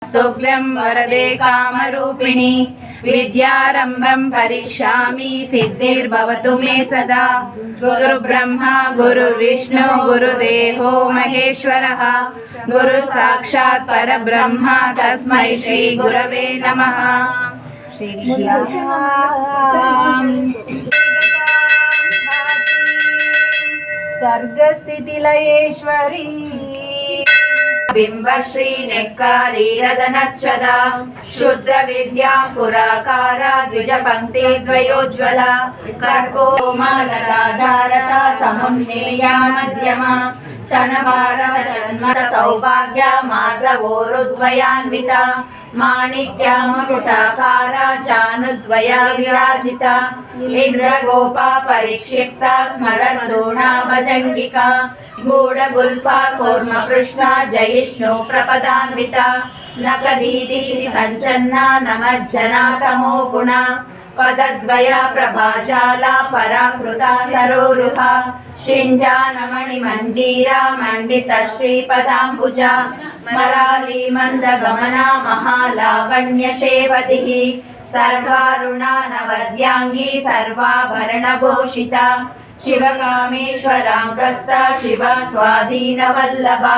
स्तुभ्यं वरदे कामरूपिणि विद्यारम्भं करिष्यामि सिद्धिर्भवतु मे सदा। गुरुब्रह्मा गुरुर्विष्णु गुरुदेवो महेश्वरः गुरुसाक्षात् परब्रह्म तस्मै श्री गुरवे नमः। सर्गस्थितिलयेश्वरी बिंबश्री नेक्कारी रदनच्छदा शुद्ध विद्या पुराकारा द्विज पंक्ति द्वयोज्वला कर्पूमादराधारता समुन्नेया मध्यमा सनवारवतन्मत सौभाग्या मार्दवोरुद्वयान्विता माणिक्या मकुटाकारा चानुद्वया विराजिता इंद्रगोपा परिक्षिप्ता स्मरद्रोणा भजंगिका गूढगुल्फा कूर्मपृष्ठा जयिष्णु प्रपदान्विता नकदीदि संचन्ना नमज्जना तमो गुणा पदद्वया प्रभाजाला पराकृता सरोरुहा शिंजानमणि मंजीरा मंडित श्रीपदाम्बुजा मराली मंदगमना महालावण्य शेवतिः सर्वारुणा नवद्यांगी सर्वाभरणभूषिता शिवकामेश्वराङ्गस्था शिवा स्वाधीनवल्लभा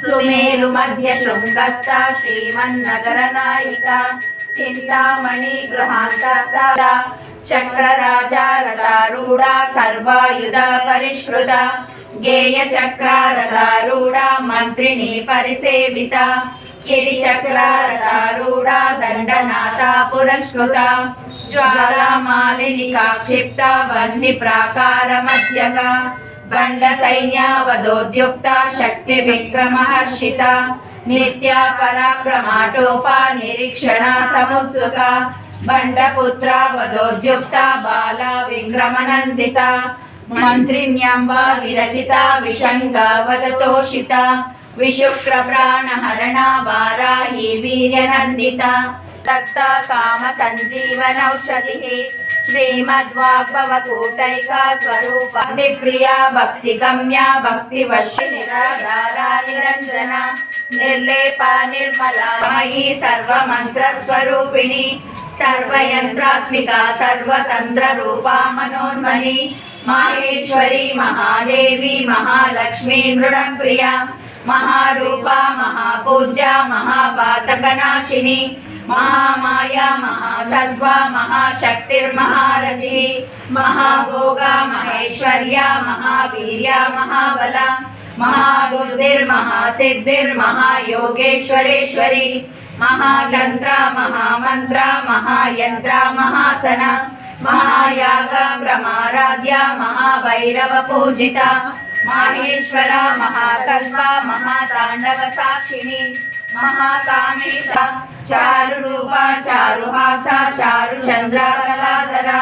सुमेरु मध्य शृङ्गस्था श्रीमन्नगरनायिका चिन्तामणि गृहान्तस्था चक्रराजारथारूढा सर्वायुधा परिष्कृता गेयचक्रारथारूढा मन्त्रिणी परिसेविता किरिचक्रारथारूढा दण्डनाथा पुरस्कृता ज्वालामालिनिका क्षिप्ता वह्निप्राकारमध्यका बण्डसैन्यावधोद्युक्ता शक्तिविक्रमहर्षिता नित्या पराक्रमाटोपा निरीक्षणा समुत्सुका बण्डपुत्रा वधोद्युक्ता बाला विक्रमनन्दिता मन्त्रिण्यम्बा विरचिता विशङ्गा वदतोषिता विशुक्रप्राणहरणा वाराही वीर्यनन्दिता तत्ता काम संजीवनौषधिः श्रीमद्वाग्भवकूटैका स्वरूपा प्रिया भक्तिगम्या भक्तिवशी निराधारा निरञ्जना निर्लेपा निर्मला मयि सर्वमन्त्रस्वरूपिणी सर्वयन्त्रात्मिका सर्वतन्त्ररूपा मनोन्मनी माहेश्वरी महादेवी महालक्ष्मी मृडप्रिया महारूपा महापूज्या महापातकनाशिनी महामाया महासत्त्वा महाशक्तिर्महारथिः महाभोगा महेश्वर्या महावीर्या महाबला महाबुद्धिर्महासिद्धिर्महायोगेश्वरेश्वरी महातन्त्रा महामन्त्रा महायन्त्रा महासना महायागा ब्रह्माराध्या महाभैरव पूजिता माहेश्वरा महाकल्पा महातांडव साक्षिणी महाकामेशा चारुरूपा चारुहासा चारुचंद्रा कलाधरा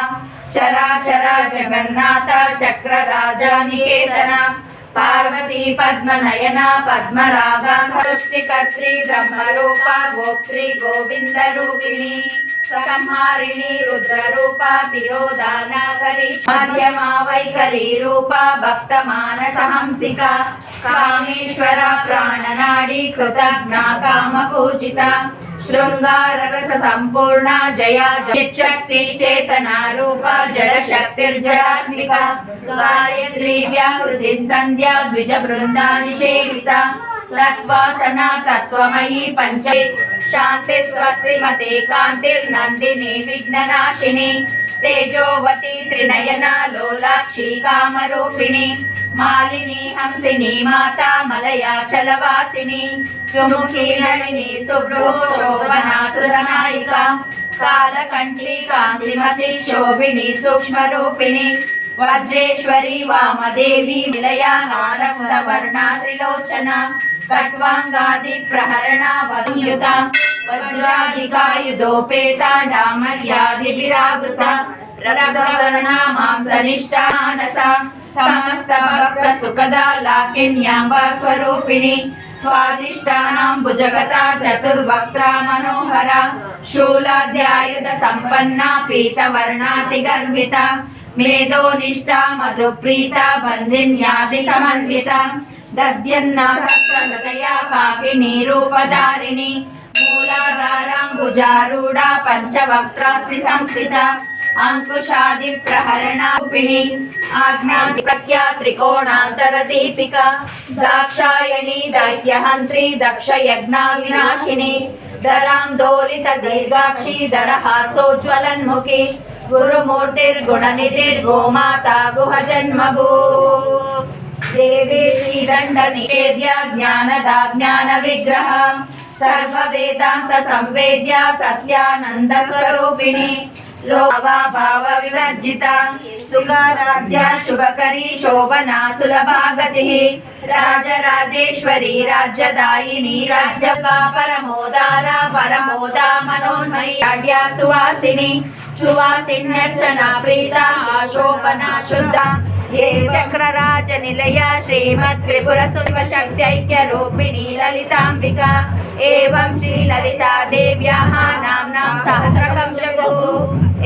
चराचरा जगन्नाथा चक्रराजा निकेतना पार्वती पद्मनयना पद्मरागा सृष्टिकर्त्री ब्रह्मरूपा गोत्री गोविंदरूपिणी संहारिणी रुद्ररूपा तिरोधानाकरी मध्यमा वैकरी रूपा भक्तमानसहंसिका कामेश्वरा प्राणनाडी कृतज्ञा कामपूजिता शृंगाररस संपूर्णा जया चिच्छक्ति चेतना रूपा जडशक्तिर्जडात्मिका गायत्री व्याहृति संध्या द्विज वृंदा निषेविता तत्वासना तत्वमयी पंच शांति स्वस्तिमते कांतिर्नंदिनी विघ्ननाशिनी तेजोवती त्रिनयना लोलाक्षी कामरूपिणी मालिनी हंसिनी माता मलयाचलवासिनी सुमुखी नलिनी सुब्रह्मण्या सुरनायिका कालकंठी कांतिमती शोभिनी सूक्ष्मरूपिणी वज्रेश्वरी वामदेवी विलया नारकुलवर्णा त्रिलोचना कट्वांगादि प्रहरणा वयुता वज्राधिकायुधोपेता डामर्यादिभिरावृता रक्तवर्णा मांसनिष्ठा मानसा समस्त भक्त सुखदा लाकिन्याम्बा स्वरूपिणी स्वादिष्टानां भुजगता चतुर्वक्त्रा मनोहरा शूलाध्यायुध संपन्ना पीतवर्णातिगर्भिता मेधोनिष्ठा मधुप्रीता बन्धिन्यादि समन्विता दद्यन्ना सप्तहृदया काकिनी रूपधारिणी मूल पादाराम्बुजारूढा पञ्चवक्त्रास्ति संस्थिता अंकुशादिप्रहरणारूपिणी आज्ञाप्रख्या त्रिकोणान्तरदीपिका दाक्षायणी दैत्यहन्त्री दक्षयज्ञाविनाशिनी धरां दोलितदीर्घाक्षी दरहासोज्ज्वलन्मुखी गुरुमूर्तिर्गुणनिधिर्गोमाता गुहजन्मभू देवी श्रीदण्डनिषेद्या ज्ञानदा ज्ञानविग्रह सर्ववेदान्तसंवेद्या सत्यानन्दस्वरूपिणी लोभा भावविवर्जिता सुखाराध्या शुभकरी शोभना सुलभा गतिः राजराजेश्वरी राज्यदायिनी राज्यपा परमोदारा परमोदा मनोन्मयी आढ्या सुवासिनी सुवासिन्यर्चना प्रीता आशोभना शुद्धा ये चक्रराज निलया श्रीमत् त्रिपुर शिवशक्त्यैक्य रूपिणी ललिताम्बिका एवं श्री ललिता देव्याः नाम्नां सहस्रकं जगुः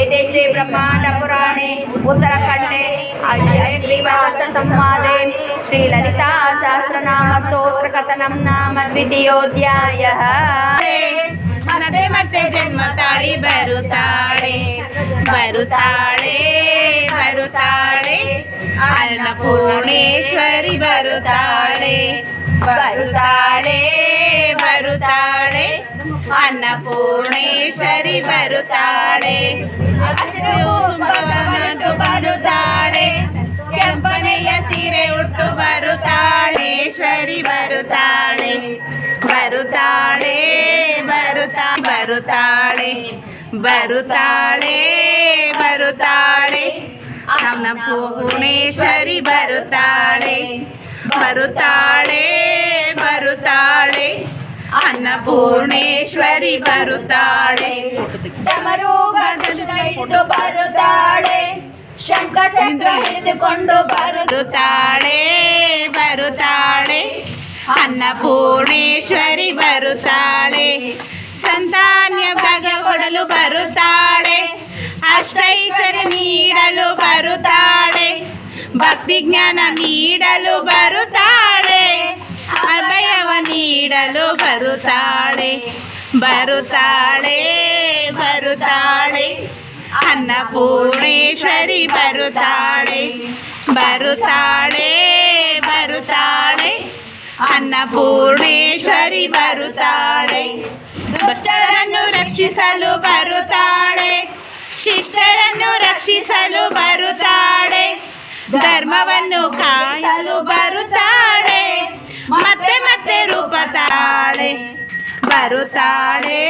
इति श्री ब्रह्माण्ड पुराणे उत्तरखण्डे हयग्रीवास संवादे श्री ललिता सहस्रनाम स्तोत्र कथनं नाम द्वितीयोऽध्यायः। ಮತ್ತೆ ಮತ್ತೆ ಜನ್ಮ ತಾಳಿ ಬರುತ್ತಾಳೆ ಬರುತ್ತಾಳೆ ಬರುತ್ತಾಳೆ ಅನ್ನಪೂರ್ಣೇಶ್ವರಿ ಬರುತ್ತಾಳೆ ಬರುತ್ತಾಳೆ ಬರುತ್ತಾಳೆ ಅನ್ನಪೂರ್ಣೇಶ್ವರಿ ಬರುತ್ತಾಳೆ ಅಷ್ಟು ಬರುತ್ತಾಳೆ ಕೆಂಪನೆಯ ಸೀರೆ ಉಟ್ಟು ಬರುತ್ತಾಳೇಶ್ವರಿ ಬರುತ್ತಾಳೆ ಬರುತ್ತಾಳೆ ಬರುತ್ತಾಳೆ ಬರುತ್ತಾಳೆ ಬರುತ್ತಾಳೆ ಅನ್ನಪೂರ್ಣೇಶ್ವರಿ ಬರುತ್ತಾಳೆ ಬರುತ್ತಾಳೆ ಬರುತ್ತಾಳೆ ಅನ್ನಪೂರ್ಣೇಶ್ವರಿ ಬರುತ್ತಾಳೆ ಹಿಡಿದು ಬರುತ್ತಾಳೆ ಶಂಖ ಚಕ್ರ ಹಿಡಿದುಕೊಂಡು ಬರುತ್ತಾಳೆ ಬರುತ್ತಾಳೆ ಅನ್ನಪೂರ್ಣೇಶ್ವರಿ ಬರುತ್ತಾಳೆ ಸಂತಾನ್ಯ ಭಾಗ ಕೊಡಲು ಬರುತ್ತಾಳೆ ಅಷ್ಟೈಶ್ವರ್ಯ ನೀಡಲು ಬರುತ್ತಾಳೆ ಭಕ್ತಿ ಜ್ಞಾನ ನೀಡಲು ಬರುತ್ತಾಳೆ ಅಭಯವ ನೀಡಲು ಬರುತ್ತಾಳೆ ಬರುತ್ತಾಳೆ ಬರುತ್ತಾಳೆ ಅನ್ನಪೂರ್ಣೇಶ್ವರಿ ಬರುತ್ತಾಳೆ ಬರುತ್ತಾಳೆ ಬರುತ್ತಾಳೆ ಅನ್ನಪೂರ್ಣೇಶ್ವರಿ ಬರುತ್ತಾಳೆ ದುಷ್ಟರನ್ನು ರಕ್ಷಿಸಲು ಬರುತ್ತಾಳೆ ಶಿಷ್ಟರನ್ನು ರಕ್ಷಿಸಲು ಬರುತ್ತಾಳೆ ಧರ್ಮವನ್ನು ಕಾಯಲು ಬರುತ್ತಾಳೆ ಮತ್ತೆ ಮತ್ತೆ ರೂಪ ತಾಳೆ ಬರುತ್ತಾಳೆ